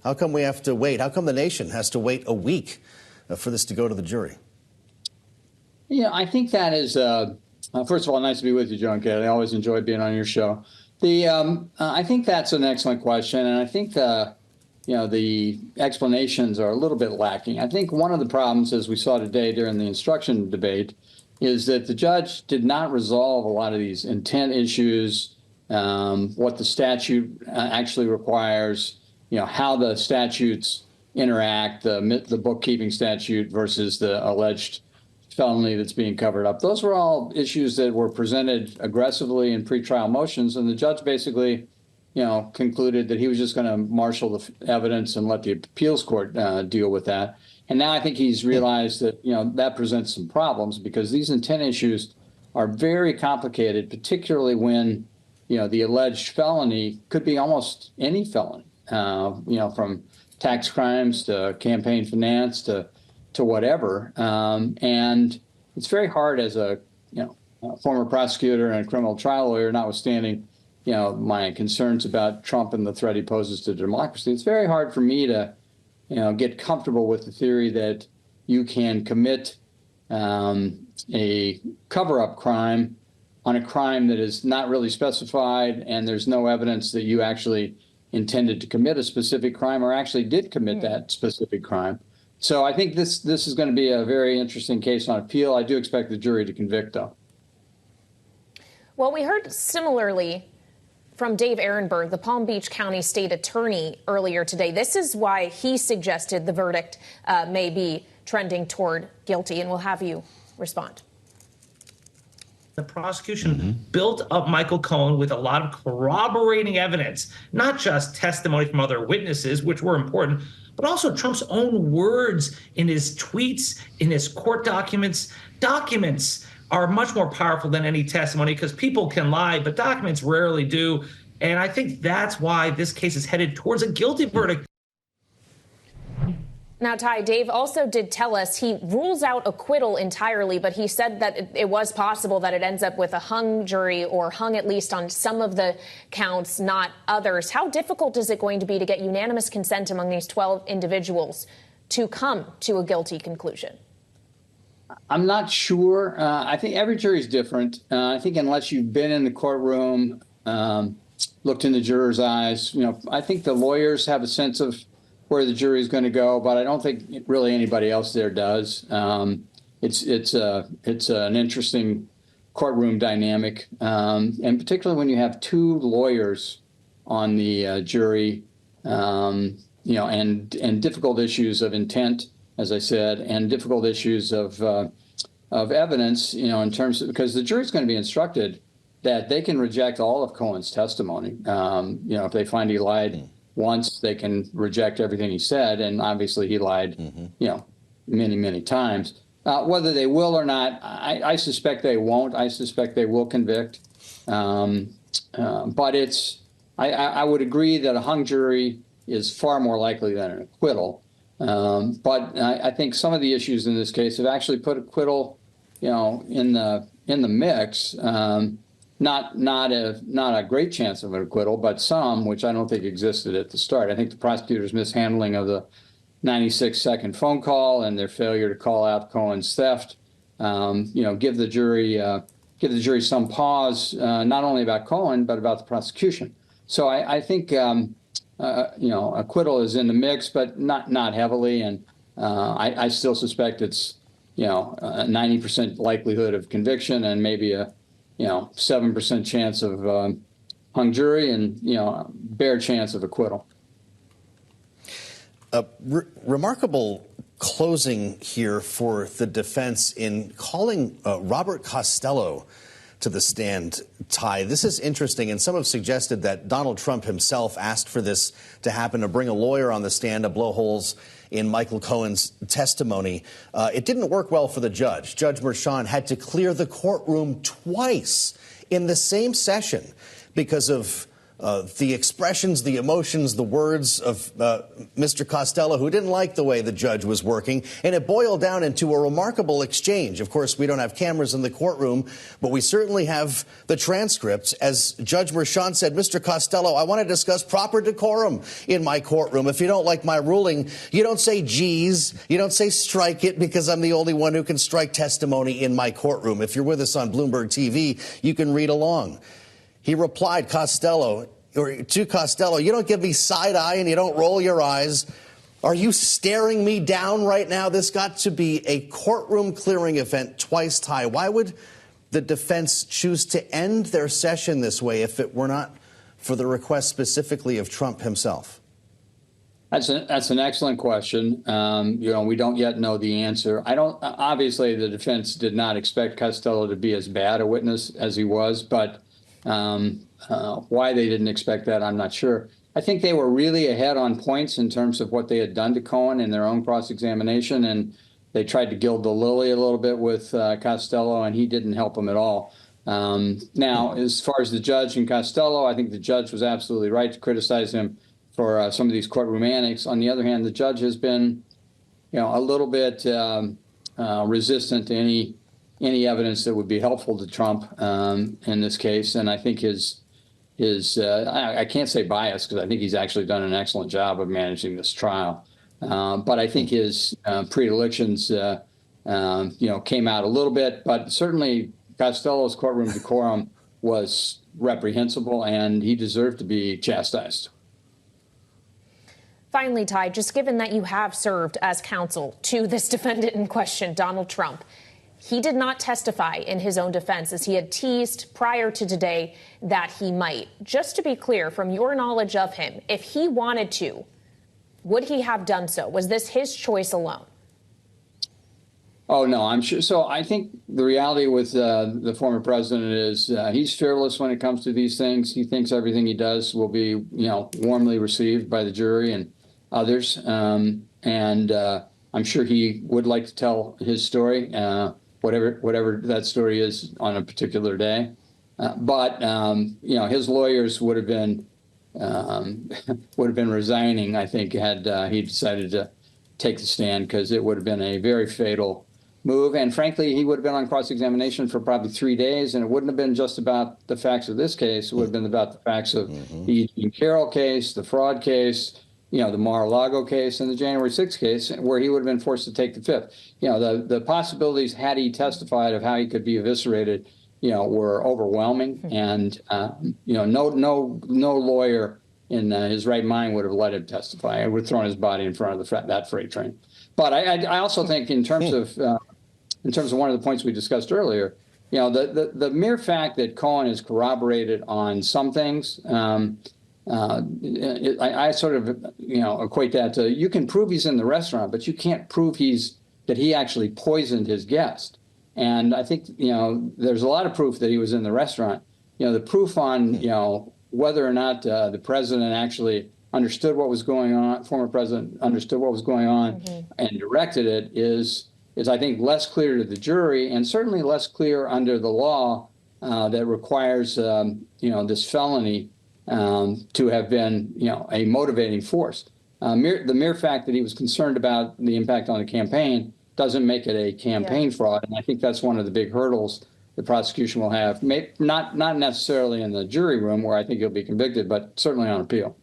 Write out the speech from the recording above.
How come we have to wait? How come the nation has to wait a week for this to go to the jury? Yeah, I think that is, first of all, nice to be with you, John Kailey. I always enjoy being on your show. I think that's an excellent question, and I think the explanations are a little bit lacking. I think one of the problems, as we saw today during the instruction debate, is that the judge did not resolve a lot of these intent issues, what the statute actually requires, how the statutes interact, the bookkeeping statute versus the alleged felony that's being covered up. Those were all issues that were presented aggressively in pretrial motions, and the judge basically, concluded that he was just going to marshal the evidence and let the appeals court deal with that. And now I think he's realized that, that presents some problems because these intent issues are very complicated, particularly when, the alleged felony could be almost any felony, from tax crimes to campaign finance to whatever. And it's very hard as a former prosecutor and a criminal trial lawyer, notwithstanding, my concerns about Trump and the threat he poses to democracy. It's very hard for me to, get comfortable with the theory that you can commit a cover-up crime on a crime that is not really specified, and there's no evidence that you actually intended to commit a specific crime or actually did commit that specific crime. So I think this is going to be a very interesting case on appeal. I do expect the jury to convict, though. Well, we heard similarly from Dave Ehrenberg, the Palm Beach County State Attorney, earlier today. This is why he suggested the verdict may be trending toward guilty, and we'll have you respond. The prosecution built up Michael Cohen with a lot of corroborating evidence, not just testimony from other witnesses, which were important, but also Trump's own words in his tweets, in his court documents. Documents are much more powerful than any testimony because people can lie, but documents rarely do. And I think that's why this case is headed towards a guilty verdict. Now, Ty, Dave also did tell us he rules out acquittal entirely, but he said that it was possible that it ends up with a hung jury or hung at least on some of the counts, not others. How difficult is it going to be to get unanimous consent among these 12 individuals to come to a guilty conclusion? I'm not sure. I think every jury is different. I think unless you've been in the courtroom, looked in the jurors' eyes, I think the lawyers have a sense of where the jury is going to go, but I don't think really anybody else there does. It's an interesting courtroom dynamic, and particularly when you have two lawyers on the jury, and difficult issues of intent, as I said, and difficult issues of evidence, in terms of, because the jury's going to be instructed that they can reject all of Cohen's testimony. If they find he lied once, they can reject everything he said, and obviously he lied, many, many times. Whether they will or not, I suspect they won't. I suspect they will convict. But I would agree that a hung jury is far more likely than an acquittal. But I think some of the issues in this case have actually put acquittal, in the mix. Not a great chance of an acquittal, but some, which I don't think existed at the start. I think the prosecutor's mishandling of the 96-second phone call and their failure to call out Cohen's theft, give the jury some pause, not only about Cohen but about the prosecution. So I think acquittal is in the mix, but not heavily, and I still suspect it's a 90% likelihood of conviction and maybe a 7% chance of hung jury and, bare chance of acquittal. Remarkable closing here for the defense in calling Robert Costello to the stand, Ty. This is interesting, and some have suggested that Donald Trump himself asked for this to happen, to bring a lawyer on the stand to blow holes in Michael Cohen's testimony. It didn't work well for the judge. Judge Merchan had to clear the courtroom twice in the same session because of the expressions, the emotions, the words of Mr. Costello, who didn't like the way the judge was working. And it boiled down into a remarkable exchange. Of course, we don't have cameras in the courtroom, but we certainly have the transcripts. As Judge Merchan said, Mr. Costello, I want to discuss proper decorum in my courtroom. If you don't like my ruling, you don't say geez, you don't say strike it, because I'm the only one who can strike testimony in my courtroom. If you're with us on Bloomberg TV, you can read along. He replied, to Costello, you don't give me side eye and you don't roll your eyes. Are you staring me down right now? This got to be a courtroom clearing event twice, Ty. Why would the defense choose to end their session this way if it were not for the request specifically of Trump himself? That's an excellent question. We don't yet know the answer. Obviously, the defense did not expect Costello to be as bad a witness as he was, but why they didn't expect that, I'm not sure. I think they were really ahead on points in terms of what they had done to Cohen in their own cross-examination, and they tried to gild the lily a little bit with Costello, and he didn't help them at all. Now, as far as the judge and Costello, I think the judge was absolutely right to criticize him for some of these courtroom antics. On the other hand, the judge has been, a little bit resistant to any evidence that would be helpful to Trump in this case. And I think I can't say bias, because I think he's actually done an excellent job of managing this trial. But I think his predilections, came out a little bit. But certainly Costello's courtroom decorum was reprehensible, and he deserved to be chastised. Finally, Ty, just given that you have served as counsel to this defendant in question, Donald Trump, he did not testify in his own defense, as he had teased prior to today that he might. Just to be clear, from your knowledge of him, if he wanted to, would he have done so? Was this his choice alone? Oh, no, I'm sure. So I think the reality with the former president is he's fearless when it comes to these things. He thinks everything he does will be, warmly received by the jury and others. And I'm sure he would like to tell his story, whatever that story is on a particular day. But his lawyers would have been resigning, I think, had he decided to take the stand, because it would have been a very fatal move. And frankly, he would have been on cross-examination for probably 3 days, and it wouldn't have been just about the facts of this case. It would have been about the facts of the Eugene Carroll case, the fraud case, the Mar-a-Lago case, and the January 6th case, where he would have been forced to take the fifth. The possibilities, had he testified, of how he could be eviscerated, were overwhelming. And, no lawyer in his right mind would have let him testify. It would have thrown his body in front of that freight train. But I also think in terms of one of the points we discussed earlier, the mere fact that Cohen is corroborated on some things, I sort of, equate that to, you can prove he's in the restaurant, but you can't prove that he actually poisoned his guest. And I think, there's a lot of proof that he was in the restaurant. The proof on, whether or not the president actually understood what was going on, former president understood what was going on and directed it is I think less clear to the jury, and certainly less clear under the law that requires, this felony to have been, a motivating force. The mere fact that he was concerned about the impact on the campaign doesn't make it a campaign fraud. And I think that's one of the big hurdles the prosecution will have, not necessarily in the jury room, where I think he'll be convicted, but certainly on appeal.